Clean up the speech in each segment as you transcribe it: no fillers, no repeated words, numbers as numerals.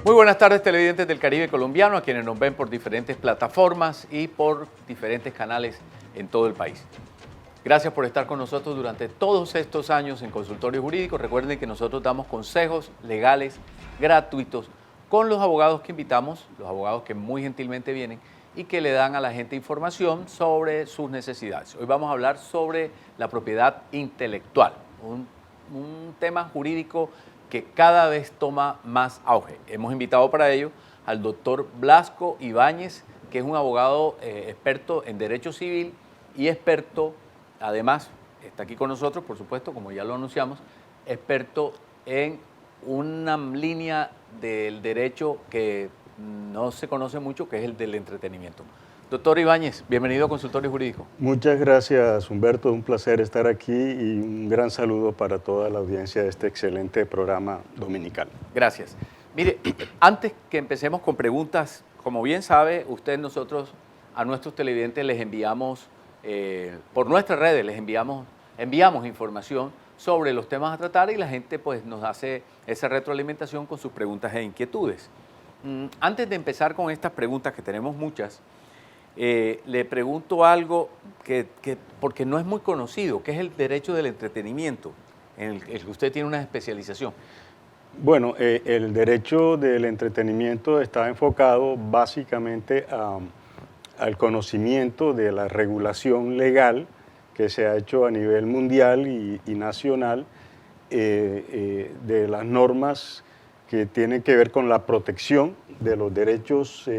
Muy buenas tardes, televidentes del Caribe colombiano, a quienes nos ven por diferentes plataformas y por diferentes canales en todo el país. Gracias por estar con nosotros durante todos estos años en Consultorio Jurídico. Recuerden que nosotros damos consejos legales gratuitos con los abogados que invitamos, los abogados que muy gentilmente vienen y que le dan a la gente información sobre sus necesidades. Hoy vamos a hablar sobre la propiedad intelectual, un tema jurídico que cada vez toma más auge. Hemos invitado para ello al doctor Blasco Ibáñez, que es un abogado experto en derecho civil y experto, además, está aquí con nosotros, por supuesto, como ya lo anunciamos, experto en una línea del derecho que no se conoce mucho, que es el del entretenimiento. Doctor Ibáñez, bienvenido a Consultorio Jurídico. Muchas gracias, Humberto. Un placer estar aquí y un gran saludo para toda la audiencia de este excelente programa dominical. Gracias. Mire, antes que empecemos con preguntas, como bien sabe usted, nosotros a nuestros televidentes les enviamos, por nuestras redes, les enviamos información sobre los temas a tratar y la gente pues nos hace esa retroalimentación con sus preguntas e inquietudes. Antes de empezar con estas preguntas, que tenemos muchas, le pregunto algo porque no es muy conocido, que es el derecho del entretenimiento, en el que usted tiene una especialización. Bueno, el derecho del entretenimiento está enfocado básicamente al conocimiento de la regulación legal que se ha hecho a nivel mundial y nacional, de las normas que tienen que ver con la protección de los derechos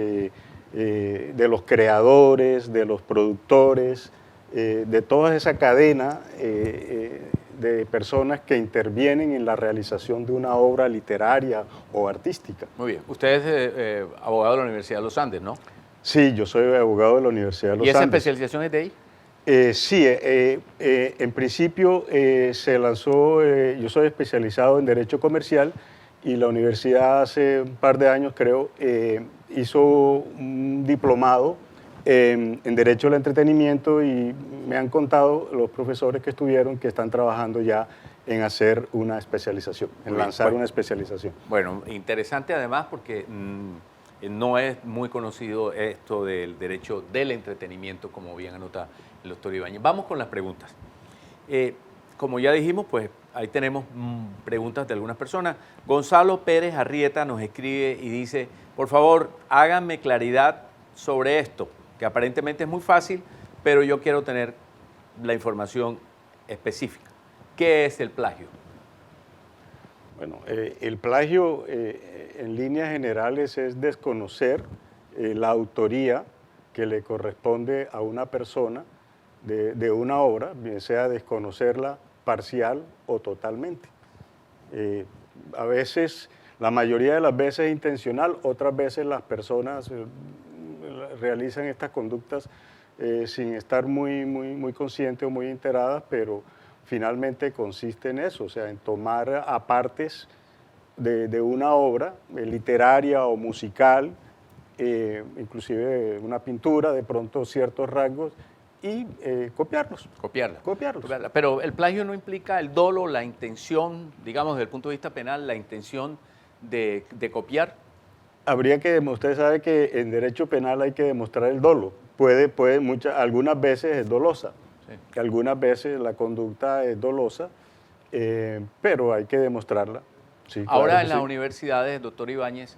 de los creadores, de los productores, de toda esa cadena de personas que intervienen en la realización de una obra literaria o artística. Muy bien. Usted es abogado de la Universidad de los Andes, ¿no? Sí, yo soy abogado de la Universidad de los Andes. ¿Y esa especialización es de ahí? Sí, en principio se lanzó, yo soy especializado en Derecho Comercial y la universidad hace un par de años, creo, hizo un diplomado en Derecho al Entretenimiento y me han contado los profesores que estuvieron que están trabajando ya en hacer una especialización, en lanzar una especialización. Bueno, interesante además porque no es muy conocido esto del derecho del entretenimiento, como bien anota el doctor Ibáñez. Vamos con las preguntas. Como ya dijimos, pues ahí tenemos preguntas de algunas personas. Gonzalo Pérez Arrieta nos escribe y dice, por favor, háganme claridad sobre esto, que aparentemente es muy fácil, pero yo quiero tener la información específica. ¿Qué es el plagio? Bueno, el plagio en líneas generales es desconocer la autoría que le corresponde a una persona de una obra, bien sea desconocerla parcial o totalmente. A veces, la mayoría de las veces es intencional, otras veces las personas realizan estas conductas sin estar muy conscientes o muy enteradas, pero finalmente consiste en eso, o sea, en tomar apartes de una obra literaria o musical, inclusive una pintura, de pronto ciertos rasgos, y copiarlos. Copiarla. Copiarlos. Pero el plagio no implica el dolo, la intención, digamos, desde el punto de vista penal, la intención de copiar. Habría que, usted sabe que en derecho penal hay que demostrar el dolo. Algunas veces es dolosa, sí. Algunas veces la conducta es dolosa, pero hay que demostrarla. Sí, ahora claro en las sí. Universidades, doctor Ibáñez,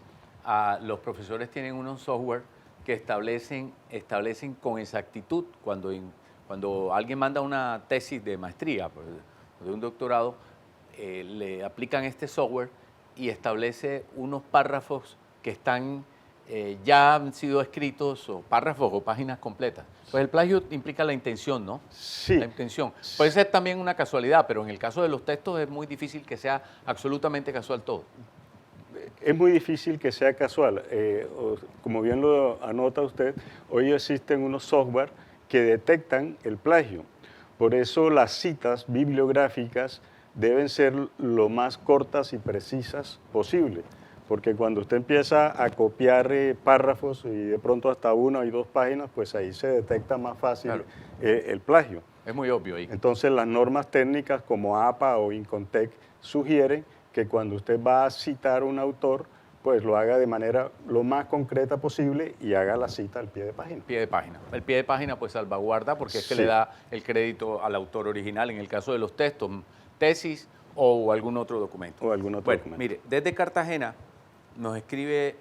los profesores tienen unos software que establecen con exactitud, cuando alguien manda una tesis de maestría, de un doctorado, le aplican este software y establece unos párrafos que están ya han sido escritos, o párrafos o páginas completas. Pues el plagio implica la intención, ¿no? Sí. La intención. Puede ser también una casualidad, pero en el caso de los textos es muy difícil que sea absolutamente casual todo. Es muy difícil que sea casual. Como bien lo anota usted, hoy existen unos software que detectan el plagio. Por eso las citas bibliográficas deben ser lo más cortas y precisas posible. Porque cuando usted empieza a copiar párrafos y de pronto hasta una y dos páginas, pues ahí se detecta más fácil, claro, el plagio. Es muy obvio ahí. Entonces las normas técnicas como APA o Incontec sugieren que cuando usted va a citar un autor, pues lo haga de manera lo más concreta posible y haga la cita al pie de página. Pie de página. El pie de página pues salvaguarda porque es que Sí. le da el crédito al autor original en el caso de los textos, tesis o algún otro documento. O algún otro Bueno, documento. mire, desde Cartagena nos escribe,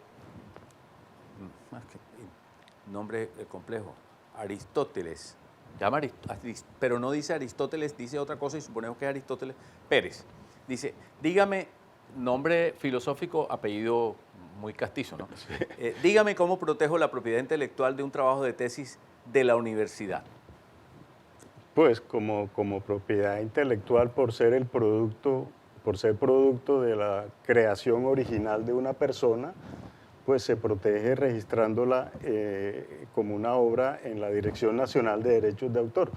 nombre complejo, Aristóteles. Llama pero no dice Aristóteles, dice otra cosa y suponemos que es Aristóteles Pérez. Dice, dígame, nombre filosófico, apellido muy castizo, ¿no? Sí. Dígame cómo protejo la propiedad intelectual de un trabajo de tesis de la universidad. Pues como propiedad intelectual por ser producto de la creación original de una persona, pues se protege registrándola como una obra en la Dirección Nacional de Derechos de Autor.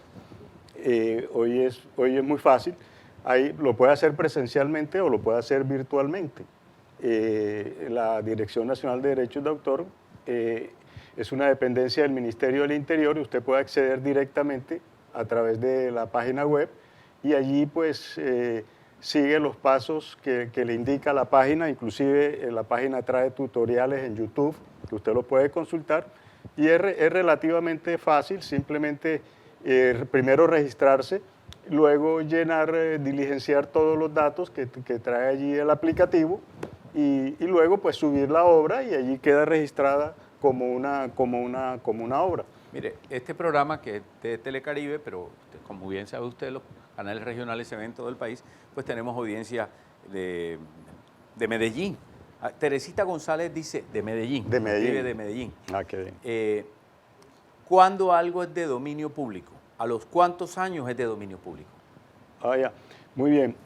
Hoy es muy fácil, ahí lo puede hacer presencialmente o lo puede hacer virtualmente. La Dirección Nacional de Derechos de Autor es una dependencia del Ministerio del Interior y usted puede acceder directamente a través de la página web y allí pues sigue los pasos que le indica la página, inclusive la página trae tutoriales en YouTube que usted lo puede consultar y es relativamente fácil, simplemente primero registrarse, luego llenar, diligenciar todos los datos que trae allí el aplicativo y luego pues subir la obra y allí queda registrada como una obra. Mire, este programa que es de Telecaribe, pero como bien sabe usted, los canales regionales se ven en todo el país, pues tenemos audiencia de Medellín. Teresita González dice de Medellín. De Medellín. Escribe de Medellín. Ah, qué bien. ¿Cuándo algo es de dominio público? ¿A los cuántos años es de dominio público? Ah, ya. Muy bien.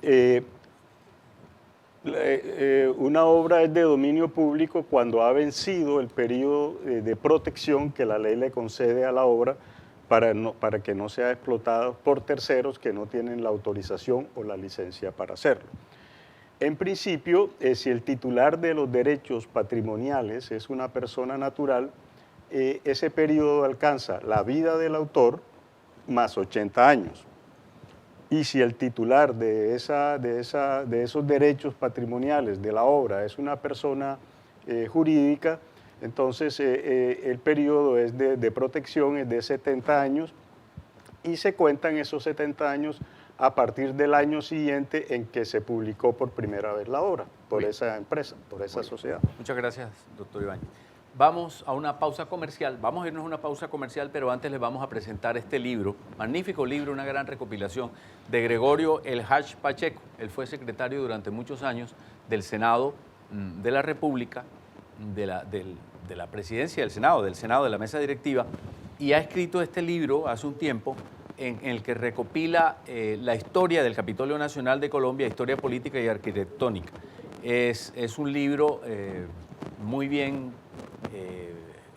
Una obra es de dominio público cuando ha vencido el periodo de protección que la ley le concede a la obra para que no sea explotado por terceros que no tienen la autorización o la licencia para hacerlo. En principio, si el titular de los derechos patrimoniales es una persona natural, ese periodo alcanza la vida del autor más 80 años. Y si el titular de esos derechos patrimoniales de la obra es una persona jurídica, entonces el periodo es de protección es de 70 años y se cuentan esos 70 años a partir del año siguiente en que se publicó por primera vez la obra, por esa empresa, por esa sociedad. Muchas gracias, doctor Ibáñez. Vamos a una pausa comercial, vamos a irnos a una pausa comercial, pero antes les vamos a presentar este libro, magnífico libro, una gran recopilación de Gregorio El Hach Pacheco. Él fue secretario durante muchos años del Senado de la República, de la presidencia del Senado de la mesa directiva, y ha escrito este libro hace un tiempo en el que recopila la historia del Capitolio Nacional de Colombia, historia política y arquitectónica. Es un libro muy bien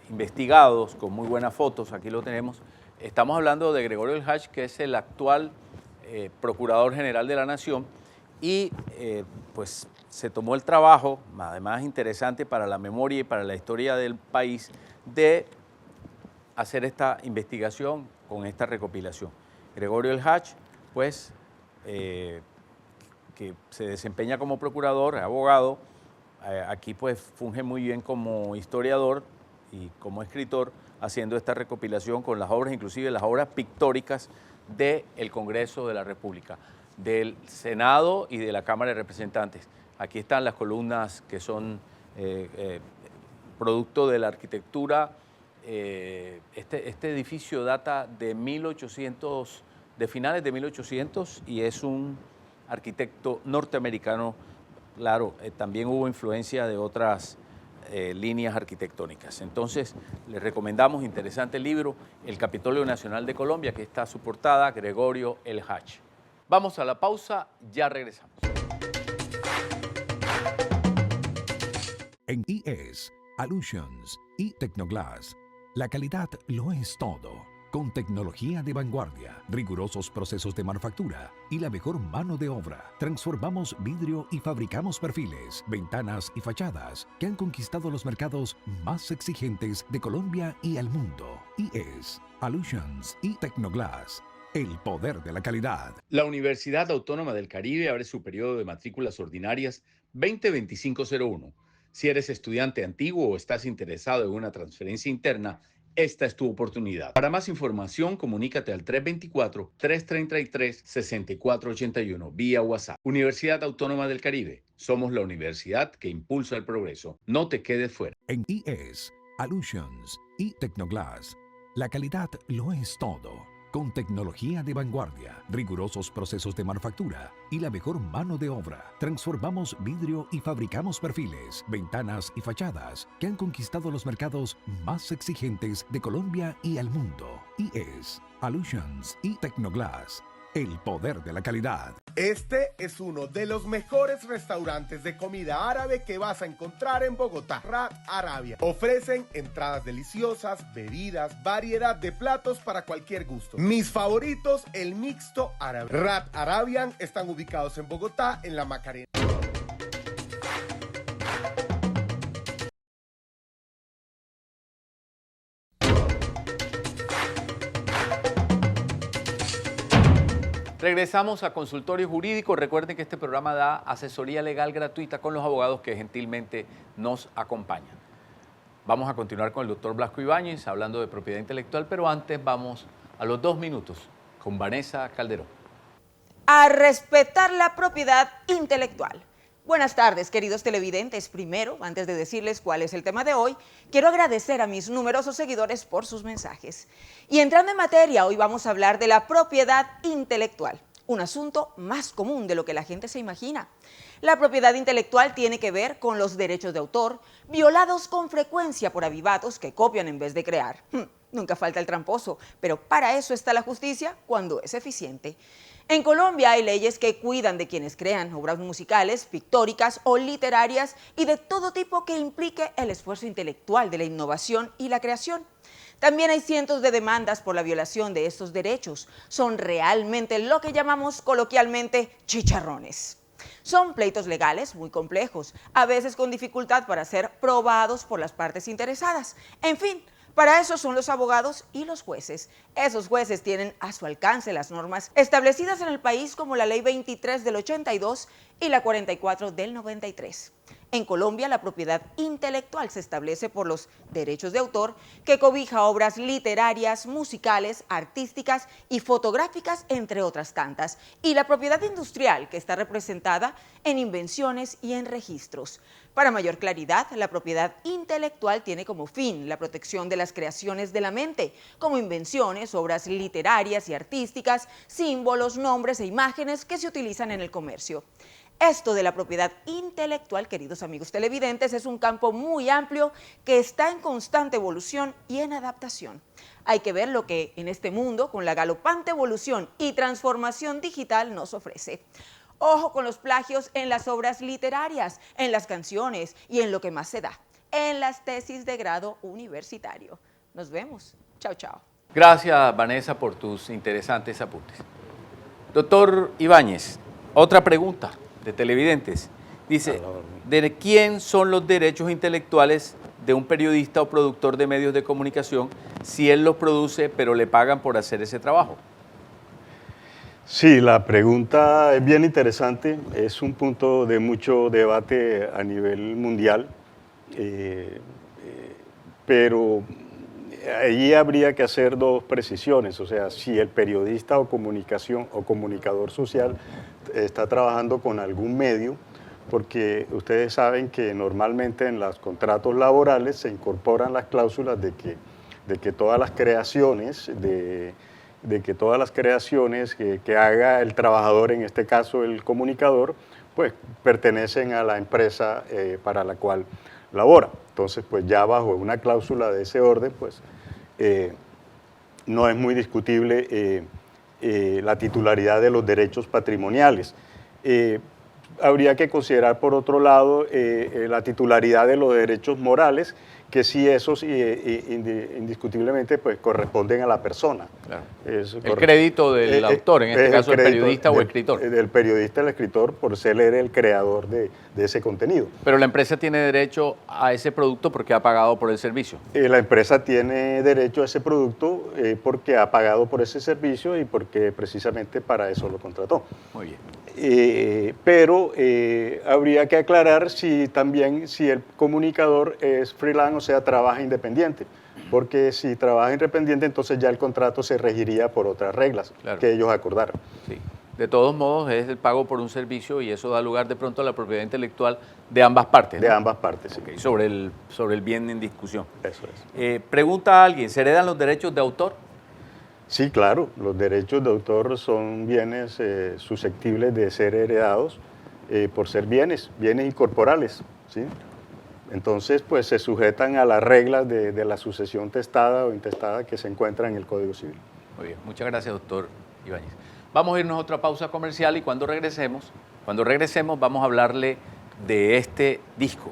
investigados, con muy buenas fotos, aquí lo tenemos. Estamos hablando de Gregorio El Hach, que es el actual Procurador General de la Nación, y pues se tomó el trabajo, además interesante para la memoria y para la historia del país, de hacer esta investigación con esta recopilación. Gregorio El Hach, pues, que se desempeña como procurador, abogado, aquí pues funge muy bien como historiador y como escritor, haciendo esta recopilación con las obras, inclusive las obras pictóricas del Congreso de la República, del Senado y de la Cámara de Representantes. Aquí están las columnas que son producto de la arquitectura. Este edificio data de 1800, de finales de 1800, y es un arquitecto norteamericano. Claro, también hubo influencia de otras líneas arquitectónicas. Entonces, les recomendamos, interesante libro, El Capitolio Nacional de Colombia, que está a su portada, Gregorio El Hach. Vamos a la pausa, ya regresamos. En IES, Allusions y Tecnoglass, la calidad lo es todo. Con tecnología de vanguardia, rigurosos procesos de manufactura y la mejor mano de obra, transformamos vidrio y fabricamos perfiles, ventanas y fachadas que han conquistado los mercados más exigentes de Colombia y el mundo. IES, Allusions y Tecnoglass, el poder de la calidad. La Universidad Autónoma del Caribe abre su periodo de matrículas ordinarias 2025-01. Si eres estudiante antiguo o estás interesado en una transferencia interna, esta es tu oportunidad. Para más información, comunícate al 324-333-6481 vía WhatsApp. Universidad Autónoma del Caribe. Somos la universidad que impulsa el progreso. No te quedes fuera. En IES, Allusions y Tecnoglass, la calidad lo es todo. Con tecnología de vanguardia, rigurosos procesos de manufactura y la mejor mano de obra, transformamos vidrio y fabricamos perfiles, ventanas y fachadas que han conquistado los mercados más exigentes de Colombia y el mundo. IES, Allusions y Tecnoglass. El poder de la calidad. Este es uno de los mejores restaurantes de comida árabe que vas a encontrar en Bogotá, Rat Arabian. Ofrecen entradas deliciosas, bebidas, variedad de platos para cualquier gusto. Mis favoritos, el mixto árabe. Rat Arabian están ubicados en Bogotá, en La Macarena. Regresamos a Consultorio Jurídico. Recuerden que este programa da asesoría legal gratuita con los abogados que gentilmente nos acompañan. Vamos a continuar con el doctor Blasco Ibáñez hablando de propiedad intelectual, pero antes vamos a los 2 minutos con Vanessa Calderón. A respetar la propiedad intelectual. Buenas tardes, queridos televidentes. Primero, antes de decirles cuál es el tema de hoy, quiero agradecer a mis numerosos seguidores por sus mensajes. Y entrando en materia, hoy vamos a hablar de la propiedad intelectual, un asunto más común de lo que la gente se imagina. La propiedad intelectual tiene que ver con los derechos de autor, violados con frecuencia por avivados que copian en vez de crear. Nunca falta el tramposo, pero para eso está la justicia cuando es eficiente. En Colombia hay leyes que cuidan de quienes crean obras musicales, pictóricas o literarias y de todo tipo que implique el esfuerzo intelectual de la innovación y la creación. También hay cientos de demandas por la violación de estos derechos. Son realmente lo que llamamos coloquialmente chicharrones. Son pleitos legales muy complejos, a veces con dificultad para ser probados por las partes interesadas. En fin, para eso son los abogados y los jueces. Esos jueces tienen a su alcance las normas establecidas en el país como la Ley 23 del 82 y la 44 del 93. En Colombia, la propiedad intelectual se establece por los derechos de autor que cobija obras literarias, musicales, artísticas y fotográficas, entre otras tantas, y la propiedad industrial, que está representada en invenciones y en registros. Para mayor claridad, la propiedad intelectual tiene como fin la protección de las creaciones de la mente, como invenciones, obras literarias y artísticas, símbolos, nombres e imágenes que se utilizan en el comercio. Esto de la propiedad intelectual, queridos amigos televidentes, es un campo muy amplio que está en constante evolución y en adaptación. Hay que ver lo que en este mundo, con la galopante evolución y transformación digital, nos ofrece. Ojo con los plagios en las obras literarias, en las canciones y en lo que más se da, en las tesis de grado universitario. Nos vemos. Chao, chao. Gracias, Vanessa, por tus interesantes apuntes. Doctor Ibáñez, otra pregunta de televidentes. Dice, ¿de quién son los derechos intelectuales de un periodista o productor de medios de comunicación si él los produce pero le pagan por hacer ese trabajo? Sí, la pregunta es bien interesante, es un punto de mucho debate a nivel mundial, pero allí habría que hacer 2 precisiones, o sea, si el periodista o comunicación o comunicador social está trabajando con algún medio, porque ustedes saben que normalmente en los contratos laborales se incorporan las cláusulas de que todas las creaciones que haga el trabajador, en este caso el comunicador, pues pertenecen a la empresa para la cual labora. Entonces, pues ya bajo una cláusula de ese orden, pues no es muy discutible la titularidad de los derechos patrimoniales. Habría que considerar, por otro lado, la titularidad de los derechos morales, que sí esos indiscutiblemente pues, corresponden a la persona. Claro. El crédito del autor, en este caso el periodista o el escritor. Del periodista o el escritor, por ser él el creador de ese contenido. Pero la empresa tiene derecho a ese producto porque ha pagado por el servicio. La empresa tiene derecho a ese producto porque ha pagado por ese servicio y porque precisamente para eso lo contrató. Muy bien. pero habría que aclarar si el comunicador es freelance, o sea, trabaja independiente, porque si trabaja independiente, entonces ya el contrato se regiría por otras reglas Claro. que ellos acordaron. Sí. De todos modos, es el pago por un servicio y eso da lugar de pronto a la propiedad intelectual de ambas partes, ¿no? De ambas partes, sí. Ok, sobre el bien en discusión. Eso es. Pregunta a alguien, ¿se heredan los derechos de autor? Sí, claro, los derechos de autor son bienes susceptibles de ser heredados por ser bienes incorporales, ¿sí? Entonces, pues se sujetan a las reglas de la sucesión testada o intestada que se encuentra en el Código Civil. Muy bien, muchas gracias, doctor Ibáñez. Vamos a irnos a otra pausa comercial y cuando regresemos vamos a hablarle de este disco.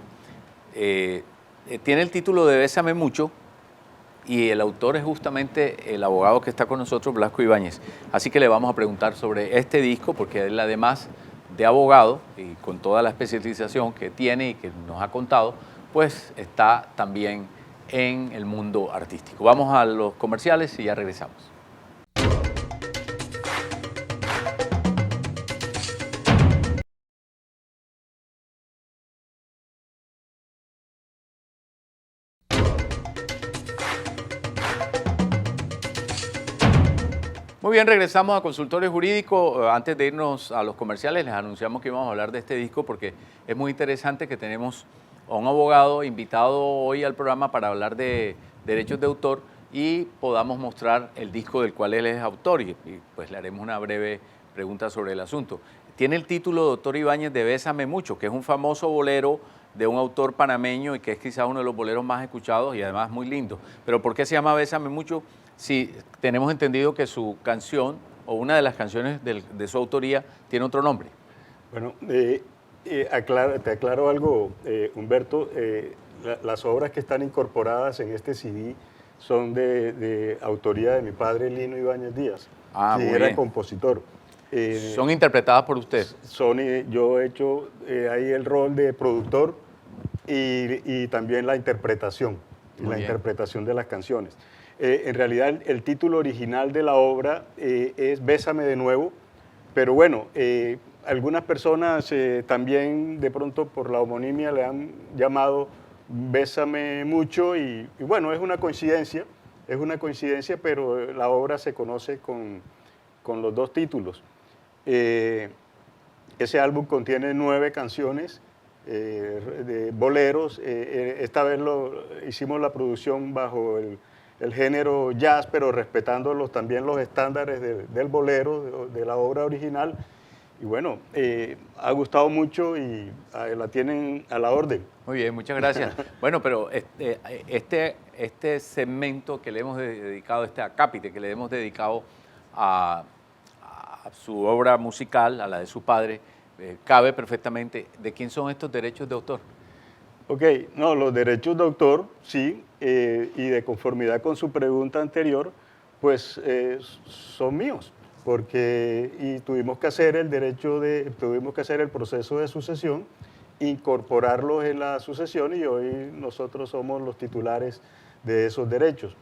Tiene el título de Bésame Mucho y el autor es justamente el abogado que está con nosotros, Blasco Ibáñez. Así que le vamos a preguntar sobre este disco porque él, además de abogado y con toda la especialización que tiene y que nos ha contado, pues está también en el mundo artístico. Vamos a los comerciales y ya regresamos. Muy bien, regresamos a Consultorio Jurídico. Antes de irnos a los comerciales, les anunciamos que íbamos a hablar de este disco porque es muy interesante que tenemos a un abogado invitado hoy al programa para hablar de derechos de autor y podamos mostrar el disco del cual él es autor y pues le haremos una breve pregunta sobre el asunto. Tiene el título, doctor Ibáñez, de Bésame Mucho, que es un famoso bolero de un autor panameño y que es quizás uno de los boleros más escuchados y además muy lindo. Pero ¿por qué se llama Bésame Mucho? Sí, tenemos entendido que su canción o una de las canciones de su autoría tiene otro nombre. Bueno, te aclaro algo, Humberto. Las obras que están incorporadas en este CD son de autoría de mi padre Lino Ibáñez Díaz, que muy era bien. compositor. Son interpretadas por usted. Yo he hecho ahí el rol de productor y también la interpretación, Muy bien. interpretación de las canciones. En realidad el título original de la obra es Bésame de nuevo, pero bueno, algunas personas también de pronto por la homonimia le han llamado Bésame Mucho y bueno, es una coincidencia, pero la obra se conoce con los dos títulos. Ese álbum contiene 9 canciones de boleros. Esta vez hicimos la producción bajo el género jazz, pero respetando también los estándares del bolero, de la obra original. Y bueno, ha gustado mucho y la tienen a la orden. Muy bien, muchas gracias. Bueno, pero este segmento que le hemos dedicado, este acápite que le hemos dedicado a su obra musical, a la de su padre, cabe perfectamente. ¿De quién son estos derechos de autor? Ok, no, los derechos de autor, sí, y de conformidad con su pregunta anterior, pues son míos, y tuvimos que hacer el proceso de sucesión, incorporarlos en la sucesión y hoy nosotros somos los titulares de esos derechos.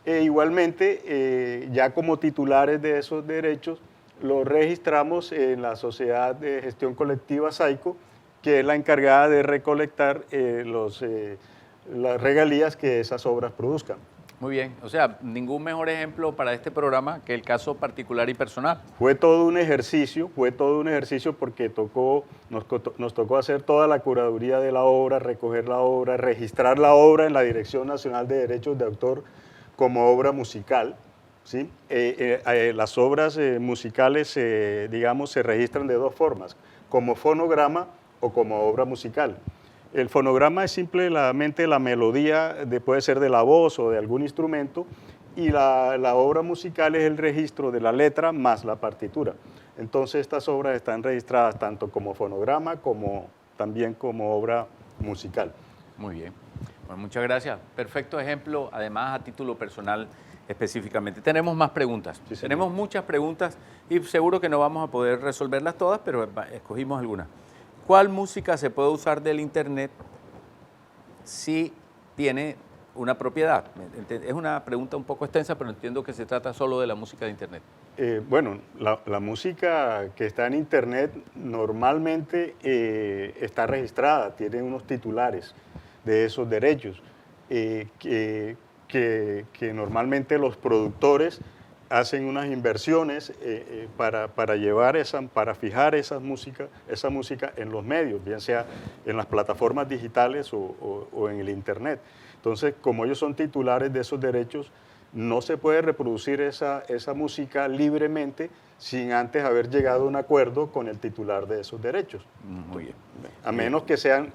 Igualmente, ya como titulares de esos derechos, los registramos en la Sociedad de Gestión Colectiva SAICO, que es la encargada de recolectar las regalías que esas obras produzcan. Muy bien, o sea, ningún mejor ejemplo para este programa que el caso particular y personal. Fue todo un ejercicio porque nos tocó hacer toda la curaduría de la obra, recoger la obra, registrar la obra en la Dirección Nacional de Derechos de Autor como obra musical. ¿Sí? Las obras musicales, se registran de dos formas, como fonograma o como obra musical. El fonograma es simplemente la melodía, puede ser de la voz o de algún instrumento, y la obra musical es el registro de la letra más la partitura. Entonces estas obras están registradas tanto como fonograma como también como obra musical. Muy bien, bueno, muchas gracias. Perfecto ejemplo, además a título personal específicamente. Tenemos más preguntas. Sí, tenemos muchas preguntas y seguro que no vamos a poder resolverlas todas, pero escogimos algunas. ¿Cuál música se puede usar del Internet si tiene una propiedad? Es una pregunta un poco extensa, pero entiendo que se trata solo de la música de Internet. Bueno, la música que está en Internet normalmente está registrada, tiene unos titulares de esos derechos, que normalmente los productores hacen unas inversiones para fijar esa música en los medios, bien sea en las plataformas digitales o en el Internet. Entonces, como ellos son titulares de esos derechos, no se puede reproducir esa música libremente sin antes haber llegado a un acuerdo con el titular de esos derechos. Muy bien. A menos que sean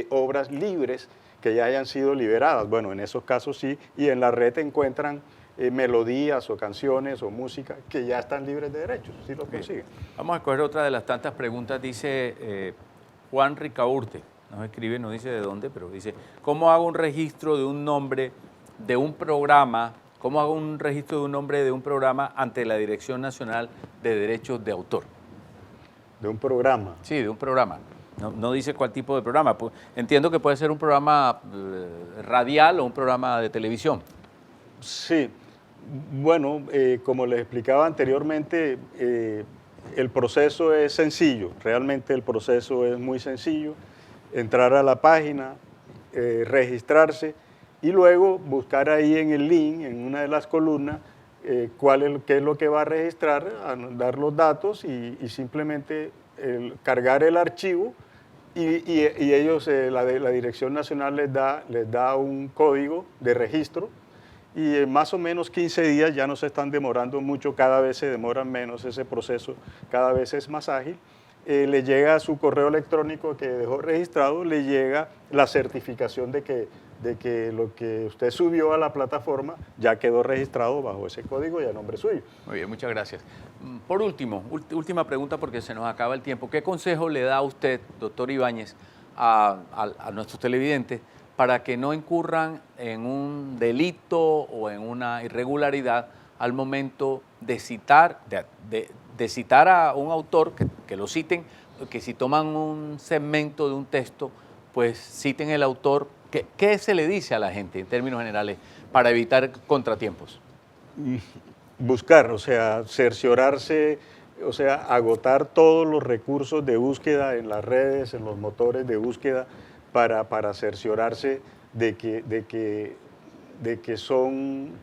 obras libres que ya hayan sido liberadas. Bueno, en esos casos sí, y en la red encuentran melodías o canciones o música que ya están libres de derechos, si lo consiguen. Vamos a escoger otra de las tantas preguntas. Dice Juan Ricaurte, nos escribe, no dice de dónde, pero dice, ¿cómo hago un registro de un nombre de un programa? ¿Cómo hago un registro de un nombre de un programa ante la Dirección Nacional de Derechos de Autor? ¿De un programa? Sí, de un programa. No dice cuál tipo de programa. Entiendo que puede ser un programa radial o un programa de televisión. Sí. Bueno, como les explicaba anteriormente, el proceso es sencillo. Realmente el proceso es muy sencillo. Entrar a la página, registrarse, y luego buscar ahí en el link, en una de las columnas, qué es lo que va a registrar, dar los datos y simplemente cargar el archivo y ellos, la Dirección Nacional les da un código de registro y en más o menos 15 días, ya no se están demorando mucho, cada vez se demoran menos, ese proceso cada vez es más ágil. Le llega a su correo electrónico que dejó registrado, le llega la certificación de que lo que usted subió a la plataforma ya quedó registrado bajo ese código y a nombre suyo. Muy bien, muchas gracias. Por último, última pregunta porque se nos acaba el tiempo. ¿Qué consejo le da usted, doctor Ibáñez, a nuestros televidentes para que no incurran en un delito o en una irregularidad al momento de citar, de citar a un autor, que lo citen, que si toman un segmento de un texto, pues citen el autor? ¿Qué se le dice a la gente en términos generales para evitar contratiempos? Buscar, o sea, cerciorarse, o sea, agotar todos los recursos de búsqueda en las redes, en los motores de búsqueda, para cerciorarse de que son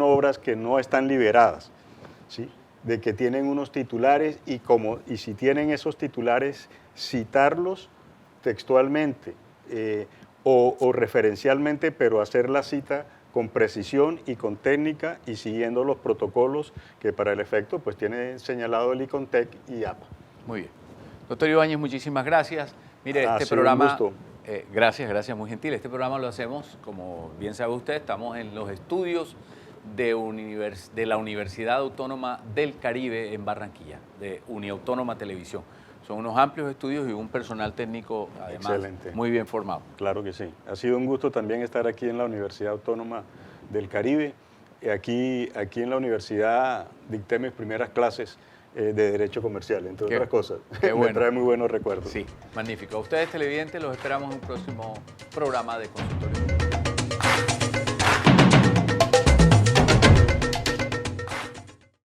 obras que no están liberadas, ¿sí? De que tienen unos titulares y si tienen esos titulares, citarlos textualmente o referencialmente, pero hacer la cita con precisión y con técnica y siguiendo los protocolos que para el efecto pues tiene señalado el ICONTEC y APA. Muy bien. Doctor Ibáñez, muchísimas gracias. Mire, este sido programa... un gusto. Gracias, muy gentil. Este programa lo hacemos, como bien sabe usted, estamos en los estudios de la Universidad Autónoma del Caribe en Barranquilla, de Uniautónoma Televisión. Son unos amplios estudios y un personal técnico, además, excelente, muy bien formado. Claro que sí. Ha sido un gusto también estar aquí en la Universidad Autónoma del Caribe. Aquí en la universidad dicté mis primeras clases de Derecho Comercial, entre otras cosas. Qué bueno. Me trae muy buenos recuerdos. Sí, magnífico. A ustedes televidentes los esperamos en un próximo programa de Consultorio.